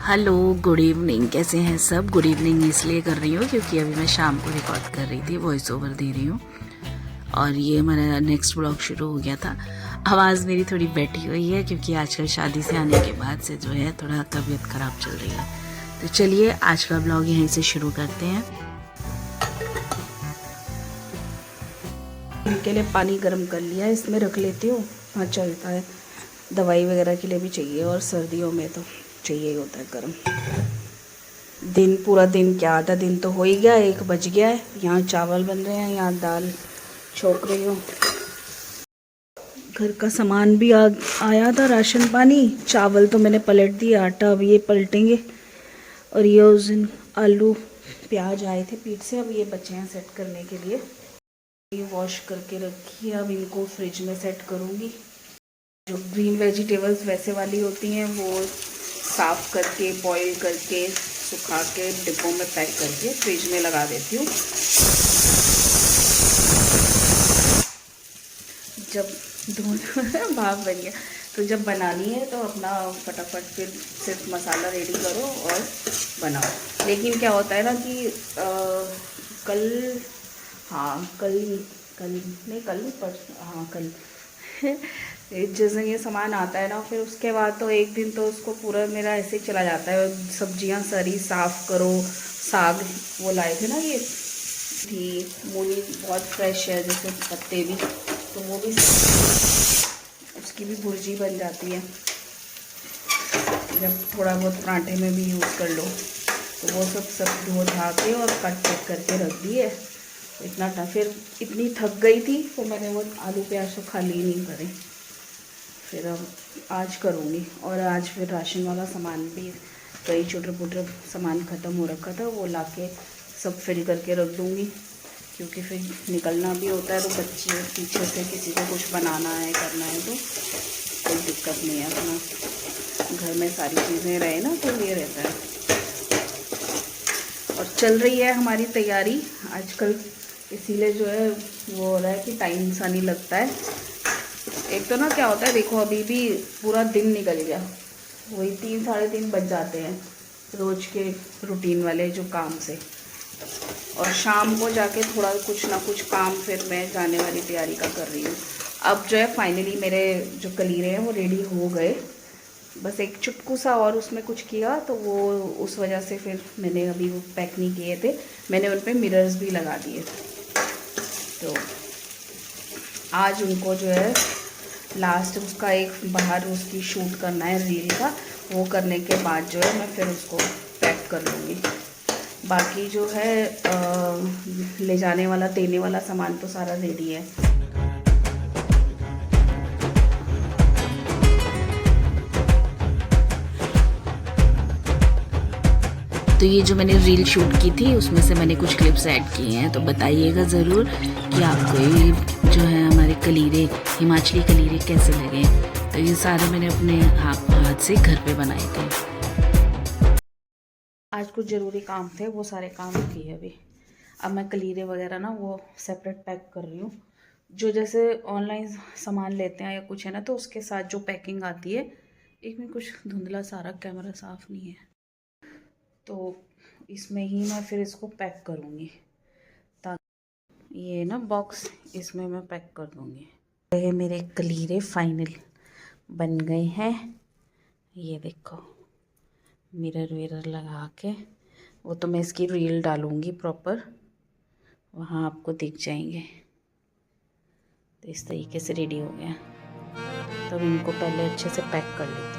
Hello, good evening. कैसे हैं सब? गुड इवनिंग इसलिए कर रही हूँ क्योंकि अभी मैं शाम को रिकॉर्ड कर रही थी, वॉइस ओवर दे रही हूँ और ये मेरा नेक्स्ट ब्लॉग शुरू हो गया था। आवाज़ मेरी थोड़ी बैठी हुई है क्योंकि आजकल शादी से आने के बाद से जो है थोड़ा तबीयत ख़राब चल रही है। तो चलिए आज का ब्लॉग यहीं से शुरू करते हैं। इनके लिए पानी गर्म कर लिया, इसमें रख लेती हूँ। हाँ, चलता है, दवाई वगैरह के लिए भी चाहिए और सर्दियों में तो चाहिए ही होता है गर्म। दिन पूरा दिन क्या, आधा दिन तो हो ही गया, 1 बज गया है। यहाँ चावल बन रहे हैं, यहाँ दाल छोक रही हूँ। घर का सामान भी आया था, राशन पानी। चावल तो मैंने पलट दिया, आटा अब ये पलटेंगे। और ये उस दिन आलू प्याज आए थे पीठ से, अब ये बचे हैं सेट करने के लिए। ये वॉश करके रखी है, अब इनको फ्रिज में सेट करूँगी। जो ग्रीन वेजिटेबल्स वैसे वाली होती हैं वो साफ़ करके बॉईल करके सुखा के डिब्बों में पैक करके फ्रिज में लगा देती हूँ। जब दोनों भाप बन गया तो जब बनानी है तो अपना फटाफट फिर सिर्फ मसाला रेडी करो और बनाओ। लेकिन क्या होता है ना कि कल जैसे ये सामान आता है ना, फिर उसके बाद तो एक दिन तो उसको पूरा मेरा ऐसे ही चला जाता है। सब्जियां सारी साफ़ करो, साग वो लाए थे ना, ये थी मूली बहुत फ्रेश है, जैसे पत्ते भी, तो वो भी उसकी भी भुर्जी बन जाती है। जब थोड़ा बहुत पराठे में भी यूज़ कर लो तो वो सब धो धा के और कट करके रख दिए। इतना फिर इतनी थक गई थी, फिर मैंने वो आलू प्याज तो खाली नहीं करे। फिर अब आज करूँगी। और आज फिर राशन वाला सामान भी, कई छोटे मोटे सामान ख़त्म हो रखा था, वो लाके सब फिल करके रख दूँगी क्योंकि फिर निकलना भी होता है। तो बच्चे पीछे से किसी को कुछ बनाना है करना है तो कोई दिक्कत नहीं है, अपना घर में सारी चीज़ें रहे ना तो ये रहता है। और चल रही है हमारी तैयारी आजकल, इसीलिए जो है वो हो रहा है कि टाइम सा नहीं लगता है। एक तो ना क्या होता है, देखो अभी भी पूरा दिन निकल गया, वही 3 साढ़े 3 बज जाते हैं रोज के रूटीन वाले जो काम से। और शाम को जाके थोड़ा कुछ ना कुछ काम फिर मैं जाने वाली तैयारी का कर रही हूँ। अब जो है फाइनली मेरे जो कलीरे हैं वो रेडी हो गए, बस एक चुटकू सा और उसमें कुछ किया तो वो उस वजह से फिर मैंने अभी वो पैक नहीं किए थे। मैंने उन पर मिरर्स भी लगा दिए। तो आज उनको जो है लास्ट उसका एक बाहर उसकी शूट करना है रील का, वो करने के बाद जो है मैं फिर उसको पैक कर लूँगी। बाकी जो है ले जाने वाला देने वाला सामान तो सारा रेडी है। तो ये जो मैंने रील शूट की थी उसमें से मैंने कुछ क्लिप्स ऐड किए हैं, तो बताइएगा ज़रूर कि आपको ये जो है हमारे कलीरे, हिमाचली कलीरे कैसे लगे। तो ये सारे मैंने अपने हाथ से घर पे बनाए थे। आज कुछ ज़रूरी काम थे, वो सारे काम किए अभी। अब मैं कलीरे वगैरह ना वो सेपरेट पैक कर रही हूँ। जो जैसे ऑनलाइन सामान लेते हैं या कुछ है ना, तो उसके साथ जो पैकिंग आती है, एक में कुछ धुंधला सारा, कैमरा साफ़ नहीं है, तो इसमें ही मैं फिर इसको पैक करूँगी। ताकि ये ना बॉक्स इसमें मैं पैक कर दूँगी। ये मेरे कलीरे फाइनल बन गए हैं। ये देखो मिरर विरर लगा के, वो तो मैं इसकी रील डालूँगी प्रॉपर, वहाँ आपको दिख जाएंगे। तो इस तरीके से रेडी हो गया। तो इनको पहले अच्छे से पैक कर लेती हूँ।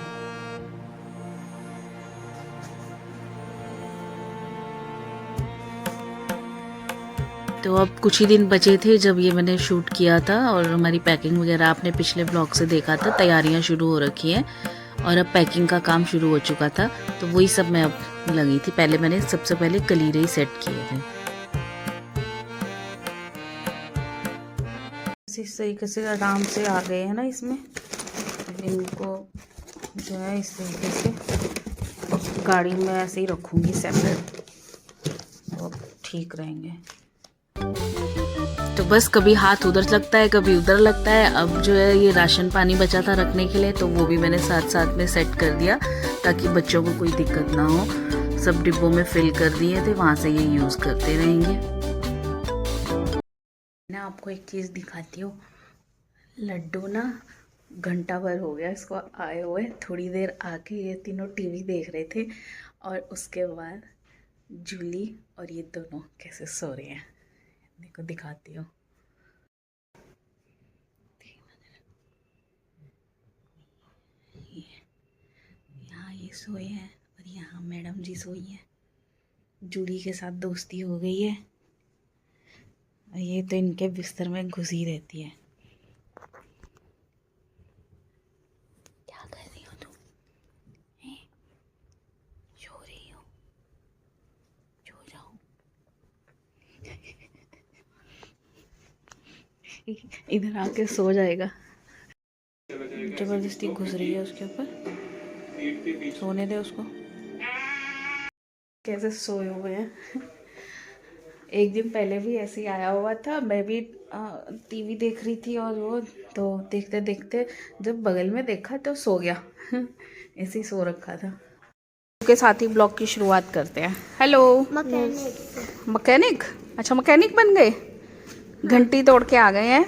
तो अब कुछ ही दिन बचे थे जब ये मैंने शूट किया था, और हमारी पैकिंग वगैरह आपने पिछले ब्लॉग से देखा था, तैयारियां शुरू हो रखी हैं और अब पैकिंग का काम शुरू हो चुका था। तो वही सब मैं अब लगी थी। पहले मैंने सबसे पहले कलीरे ही सेट किए थे। इस तरीके से आराम से आ गए हैं ना इसमें। इनको जो है इस तरीके से गाड़ी में ऐसे ही रखूँगी सेपरेट, तो ठीक रहेंगे। तो बस कभी हाथ उधर लगता है कभी उधर लगता है। अब जो है ये राशन पानी बचा था रखने के लिए, तो वो भी मैंने साथ साथ में सेट कर दिया ताकि बच्चों को कोई दिक्कत ना हो। सब डिब्बों में फिल कर दिए थे, वहाँ से ये यूज़ करते रहेंगे। मैं आपको एक चीज़ दिखाती हूँ। लड्डू ना घंटा भर हो गया इसको आए हुए, थोड़ी देर आके ये तीनों टीवी देख रहे थे और उसके बाद जूली और ये दोनों कैसे सो रहे हैं देखो, दिखाती हूँ। यहाँ ये सोए हैं और यहाँ मैडम जी सोई हैं। जूली के साथ दोस्ती हो गई है। ये तो इनके बिस्तर में घुसी रहती है। क्या कर रही हो तुम? सो रही हो? सो जाओ। इधर आके सो जाएगा। जबरदस्ती घुस रही है उसके ऊपर, सोने दे उसको। कैसे सोए हुए हैं। एक दिन पहले भी ऐसे ही आया हुआ था, मैं भी टीवी देख रही थी और वो तो देखते देखते जब बगल में देखा तो सो गया। ऐसे ही सो रखा था। के साथ ही ब्लॉग की शुरुआत करते हैं। Hello mechanic. अच्छा मैकेनिक बन गए, घंटी तोड़ के आ गए हैं।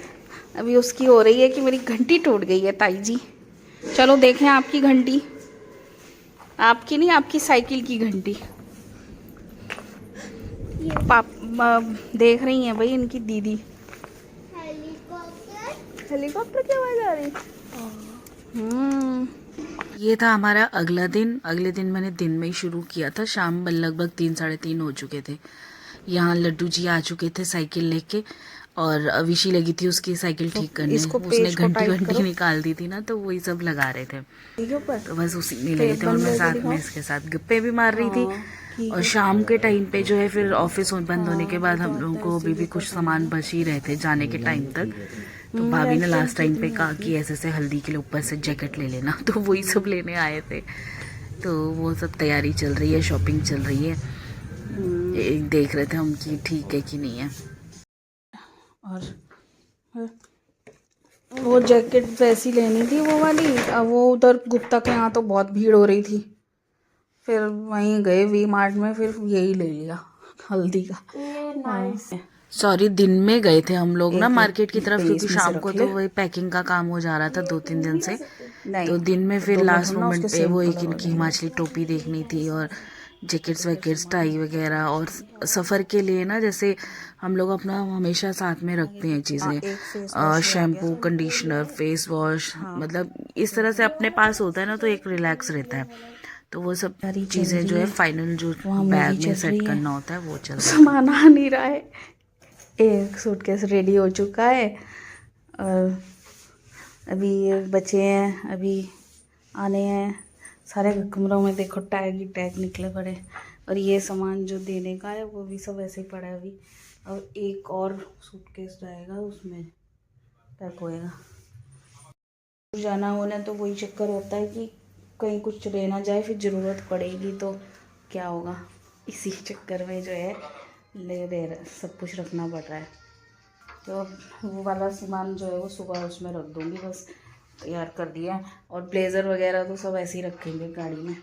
अभी उसकी हो रही है कि मेरी घंटी टूट गई है ताई जी। चलो देखें आपकी घंटी। आपकी नहीं, आपकी साइकिल की घंटी। देख रही हैं भाई इनकी दीदी। हेलीकॉप्टर की आवाज आ रही। ये था हमारा अगला दिन। अगले दिन मैंने दिन में ही शुरू किया था। शाम लगभग 3 साढ़े 3 हो चुके थे। यहाँ लड्डू जी आ चुके थे साइकिल लेके और अविशी लगी थी उसकी साइकिल ठीक करने। उसने घंटी निकाल दी थी ना, तो वही सब लगा रहे थे, तो बस उसी में लगे थे। और मैं साथ में इसके साथ गप्पे भी मार रही थी। और शाम के टाइम पे जो है फिर ऑफिस बंद होने के बाद हम लोगों को अभी भी कुछ सामान बच ही रहे थे जाने के टाइम तक। तो भाभी ने लास्ट टाइम पे कहा कि ऐसे से हल्दी के लिए ऊपर से जैकेट ले लेना, तो वही सब लेने आए थे। तो वो सब तैयारी चल रही है, शॉपिंग चल रही है। देख रहे थे हम कि ठीक है कि नहीं है। और वो जैकेट वैसी लेनी थी वो वाली। अब वो उधर गुप्ता के यहाँ तो बहुत भीड़ हो रही थी, फिर वहीं गए वी मार्ट में, फिर यही ले लिया हल्दी का। सॉरी, दिन में गए थे हम लोग ना मार्केट की तरफ, क्योंकि शाम को तो वही पैकिंग का काम हो जा रहा था 2-3 दिन से। तो दिन में फिर लास्ट मोमेंट पे वो एक इनकी हिमाचली टोपी देखनी थी और जैकेट्स वैकेट्स टाई वगैरह। और सफ़र के लिए ना जैसे हम लोग अपना हमेशा साथ में रखते हैं चीज़ें, शैम्पू, कंडीशनर, फेस वॉश, मतलब इस तरह से अपने पास होता है ना, तो एक रिलैक्स रहता है। तो वो सब सारी चीज़ें जो है फाइनल जो बैग में सेट करना होता है वो चल रहा है। सामान आ नहीं रहा है। एक सूटकेस रेडी हो चुका है और अभी ये बचे हैं, अभी आने हैं। सारे कमरों में देखो टैग ही टैग निकले पड़े। और ये सामान जो देने का है वो भी सब ऐसे ही पड़ा है अभी। और एक और सूटकेस रहेगा, उसमें पैक होएगा। जाना होना तो वही चक्कर होता है कि कहीं कुछ रह ना जाए, फिर ज़रूरत पड़ेगी तो क्या होगा। इसी चक्कर में जो है सब कुछ रखना पड़ रहा है। तो वो वाला सामान जो है वो सुबह उसमें रख दूँगी, बस तैयार कर दिया। और ब्लेज़र वगैरह तो सब ऐसे ही रखेंगे गाड़ी में।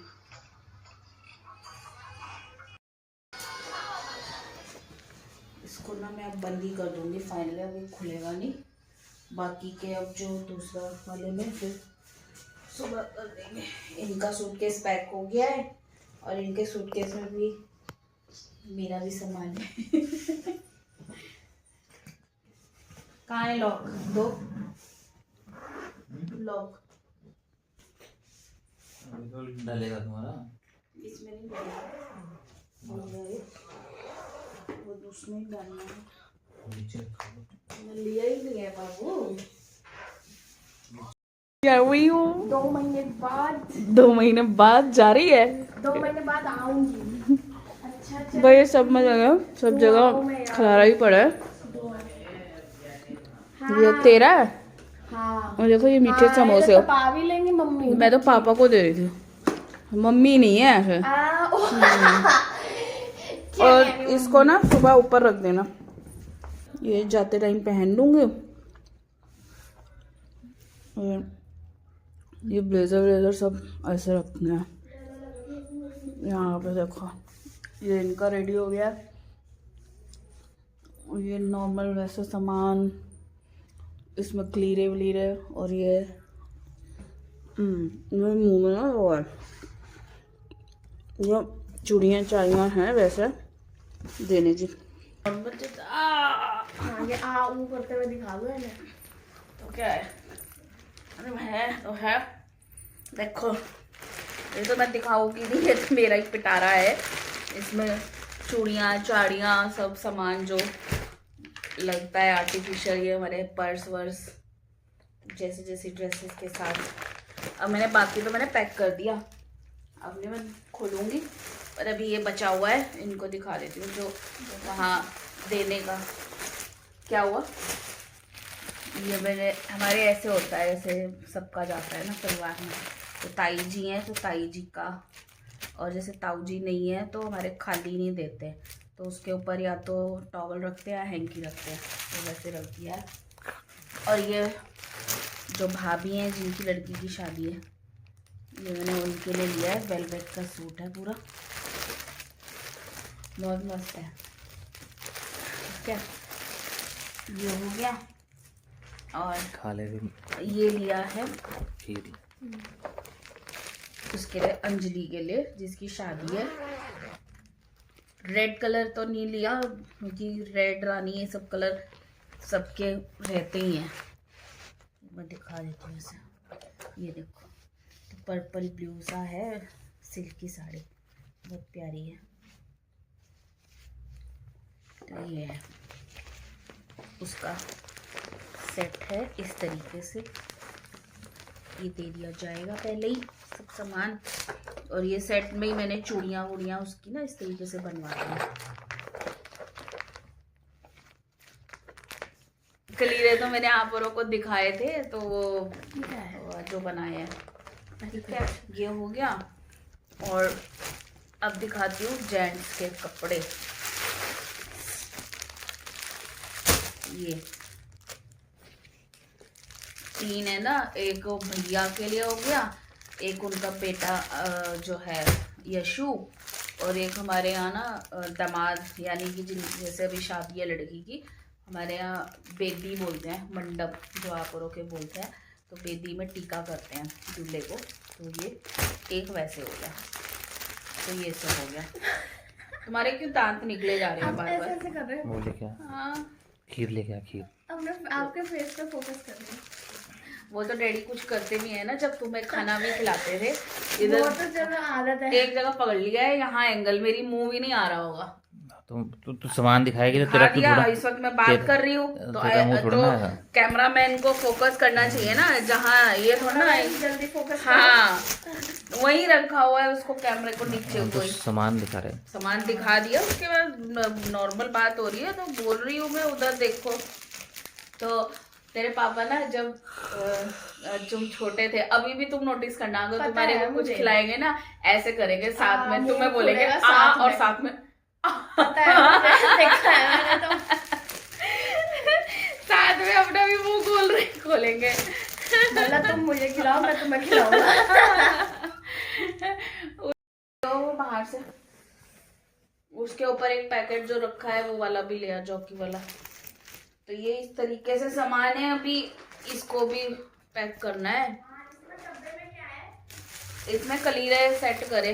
इसको ना मैं अब बंद ही कर दूँगी फाइनली, अभी खुलेगा नहीं। बाकी के अब जो दूसरा वाले में फिर सुबह कर देंगे। इनका सूटकेस पैक हो गया है और इनके सूटकेस में भी मेरा भी सामान है। कहाँ है लॉक? दो लॉक डालेगा तुम्हारा, इसमें नहीं डालेगा, वो उसमें डालना है। लिया ही नहीं है बाबू। क्या हुई हूँ? 2 महीने बाद 2 महीने बाद जा रही है। 2 महीने बाद आऊंगी। अच्छा भाई सब सब जगह खलारा ही पड़ा है। हाँ, ये तेरा है। हाँ और देखो ये मीठे समोसे तो पा भी लेंगी मम्मी। मैं तो पापा को दे रही थी, मम्मी नहीं है फिर। और इसको ना सुबह ऊपर रख देना, ये जाते टाइम पहन लूँगी। और ये ब्लेज़र सब ऐसे रखने हैं। यहाँ पे देखो ये इनका रेडी हो गया। ये नॉर्मल वैसे सामान, इसमें क्लीरे वलीरे, और ये मेरे मुंह में ना वो है, ये चूड़ियाँ चाड़ियाँ हैं वैसे देने जी। हाँ, ये आ ऊ करते हुए दिखा दो इन्हें। तो क्या है, अरे है तो है, देखो ये तो मैं दिखाऊंगी नहीं, ये तो मेरा ही पिटारा है। इसमें चूड़ियाँ चाड़ियाँ सब सामान जो लगता है आर्टिफिशियल, ये हमारे पर्स वर्स जैसे जैसी ड्रेसेस के साथ। अब मैंने बाकी तो मैंने पैक कर दिया, अब मैं खोलूँगी, पर अभी ये बचा हुआ है, इनको दिखा देती हूँ जो वहाँ देने का। क्या हुआ, ये मैंने, हमारे ऐसे होता है, ऐसे सबका जाता है ना परिवार में। तो ताई जी हैं तो ताई जी का, और जैसे ताऊ जी नहीं है तो हमारे खाली नहीं देते, तो उसके ऊपर या तो टॉवल रखते हैं या हैंकी रखते हैं, तो वैसे रख दिया है। और ये जो भाभी हैं जिनकी लड़की की शादी है, ये मैंने उनके लिए लिया है, वेलवेट का सूट है पूरा, बहुत मस्त है। क्या ये हो गया, और खा ले ये लिया है खीर। उसके लिए, अंजलि के लिए जिसकी शादी है। रेड कलर तो नहीं लिया क्योंकि रेड रानी ये सब कलर सबके रहते ही हैं। मैं दिखा देती हूँ इसे, ये देखो तो पर्पल ब्लू सा है, सिल्की साड़ी बहुत प्यारी है। तो ये है उसका सेट है, इस तरीके से ये दे दिया जाएगा पहले ही सब सामान। और ये सेट में ही मैंने चूड़ियाँ वूड़ियाँ उसकी ना इस तरीके से बनवा दी। कलीरे तो मैंने आप औरों को दिखाए थे, तो वो जो बनाए हैं, ठीक है, ये हो गया। और अब दिखाती हूँ जेंट्स के कपड़े। ये 3 है ना, एक भैया के लिए हो गया, एक उनका बेटा जो है यशु, और एक हमारे यहाँ ना दामाद, यानी कि जिन जैसे अभी शादी है लड़की की, हमारे यहाँ बेदी बोलते हैं, मंडप जो आप औरों के बोलते हैं, तो बेदी में टीका करते हैं दूल्हे को। तो ये एक वैसे हो गया, तो ये सब हो गया। तुम्हारे क्यों दांत निकले जा रहे हैं बार बार? ऐसे कर रहे हैं। वो लेके आ, हाँ, खीर लेके आ खीर। अपने आपके फेस पे फोकस कर रहे हैं। वो तो डैडी कुछ करते भी है ना, जब तुम्हें खाना भी खिलाते थे, वो इधर तो चलो आदत है। एक जगह पकड़ लिया है, यहाँ एंगल मेरी मुंह भी नहीं आ रहा होगा। तो सामान दिखाएगी तो दिखा तेरा क्यों दिया, थोड़ा, इस वक्त मैं बात कर रही हूँ तो तेरा मुंह थोड़ा ना है। कैमरामैन को फोकस करना चाहिए ना, जहाँ ये थोड़ा ना जल्दी फोकस हाँ वही रखा हुआ है, उसको कैमरे को नीचे तो कोई सामान दिखा रहे। सामान दिखा दिया, उसके बाद नॉर्मल बात हो रही है, तो बोल रही हूँ मैं उधर देखो। तो तेरे पापा ना जब तुम छोटे थे, अभी भी तुम नोटिस करना, अगर पता तुम्हारे है को कुछ मुझे। खिलाएंगे ना ऐसे करेंगे, साथ में तुम्हें मुंह बोलेंगे खुलेगा आ, साथ और में। साथ में पता है मुझे, देखा है मैंने तो। साथ में अपना भी मुंह खोलेंगे। बोला तुम मुझे खिलाओ, मैं तुम्हें खिलाऊंगा। तो वो बाहर से उसके ऊपर एक पैकेट जो रखा है वो वाला भी लिया, जॉकी वाला। तो ये इस तरीके से सामान है, अभी इसको भी पैक करना है। इसमें कलीरे सेट करे,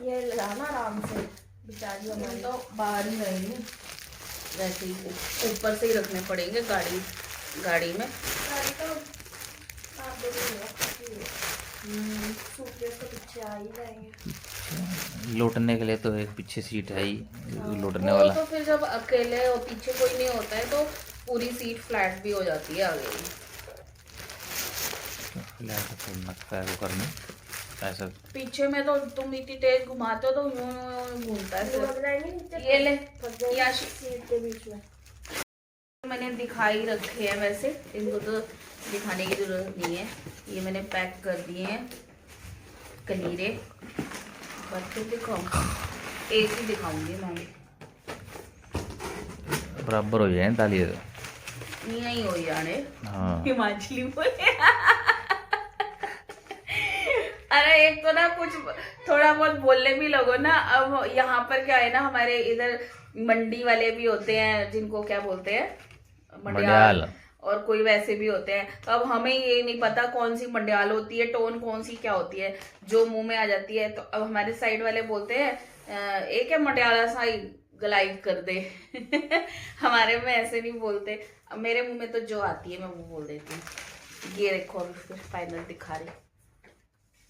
ये लगाना आराम से, बेचारी हमारी। तो बाहर ही रहेंगे, वैसे ही ऊपर से ही रखने पड़ेंगे गाड़ी में। गाड़ी तो आप देखिए, सूटकेस के पीछे आ ही जाएंगे। लौटने के लिए तो एक पीछे सीट है ही, लौटने वो वाला। तो फिर जब अकेले और पीछे कोई नहीं होता है तो पूरी सीट फ्लैट भी हो जाती है आगे की। वो करने ऐसा पीछे में तो तुम इतनी तेज घुमाते हो तो यूं घूमता है लग फिर। रहा है नीचे ये ले फंस जाएगी याशी, सीट के बीच में। मैंने दिखाई रखे हैं, वैसे इनको तो दिखाने की जरूरत नहीं है। ये मैंने पैक कर दिए हैं कलीरे, बट फिर दिखाओ एक ही दिखाऊंगी मैं भी। बराबर हो जाए ताली तो। नहीं हो जाने हाँ हिमाचली बोले। अरे एक तो ना कुछ थोड़ा बहुत बोलने भी लगो ना। अब यहाँ पर क्या है ना, हमारे इधर मंडी वाले भी होते हैं जिनको क्या बोलते हैं, मंडियाल, और कोई वैसे भी होते हैं। तो अब हमें ये नहीं पता कौन सी मंडियाल होती है, टोन कौन सी क्या होती है जो मुंह में आ जाती है। तो अब हमारे साइड वाले बोलते हैं एक है मंडियाला सा ही गलाइट कर दे। हमारे में ऐसे नहीं बोलते। अब मेरे मुंह में तो जो आती है मैं वो बोल देती हूँ। ये देखो अभी फिर फाइनल दिखा रही।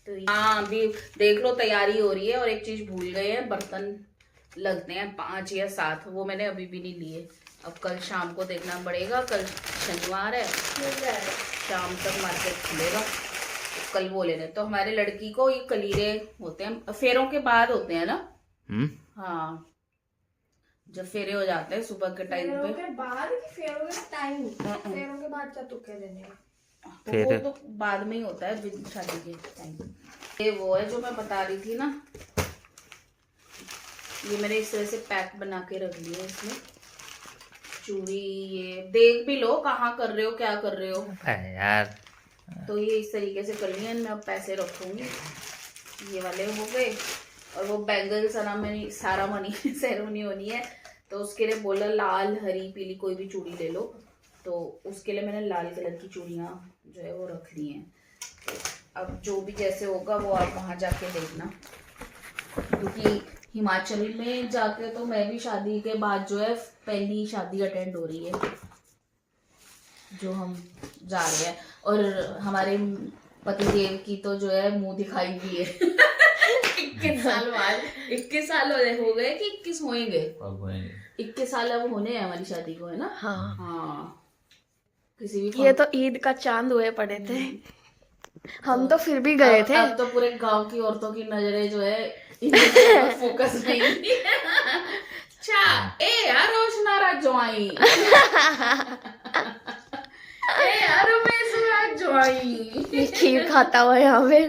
तो हाँ अभी देख लो तैयारी हो रही है। और एक चीज भूल गए हैं, बर्तन लगते हैं 5 या 7, वो मैंने अभी भी नहीं लिए। अब कल शाम को देखना पड़ेगा, कल शनिवार है, शाम तक मार्केट खुलेगा, कल वो लेने। तो हमारे लड़की को ये कलीरे होते हैं, फेरों के बाद होते हैं ना। हाँ जब फेरे हो जाते हैं सुबह के टाइम पे। फेरों के बाद कि फेरों के टाइम? फेरों के बाद चतुक्के देने हैं। तो वो तो बाद में ही होता है शादी के टाइम। ये वो है जो मैं बता रही थी ना, ये मैंने इस तरह से पैक बना के रख लिया। इसमें चूड़ी, ये देख भी लो कहाँ कर रहे हो क्या कर रहे हो यार। तो ये इस तरीके से कर लिया। मैं अब पैसे रखूंगी। ये वाले हो गए। और वो बैंगल सेरेमनी होनी है, तो उसके लिए बोला लाल हरी पीली कोई भी चूड़ी ले लो। तो उसके लिए मैंने लाल कलर की चूड़ियाँ जो है वो रख ली हैं। तो अब जो भी जैसे होगा वो आप वहाँ जाके देखना, क्योंकि हिमाचल में जाके तो मैं भी शादी के बाद जो है पहली शादी अटेंड हो रही है जो हम जा रहे हैं। और हमारे पतिदेव की तो जो है मुंह दिखाई भी है। 21 साल बाद, 21 साल हो गए कि 21 होंगे? 21 साल अब होने हैं हमारी शादी को, है ना? हाँ हाँ किसी भी ये तो ईद का चांद हुए पड़े थे। हम तो फिर भी गए थे। अब तो पूरे गांव की औरतों की नजरें जो है फोकस नहीं। अच्छा ए यार रोशनारा ज्वाई, ए यार मैं ज्वाई खीर खाता हुआ यहाँ पे।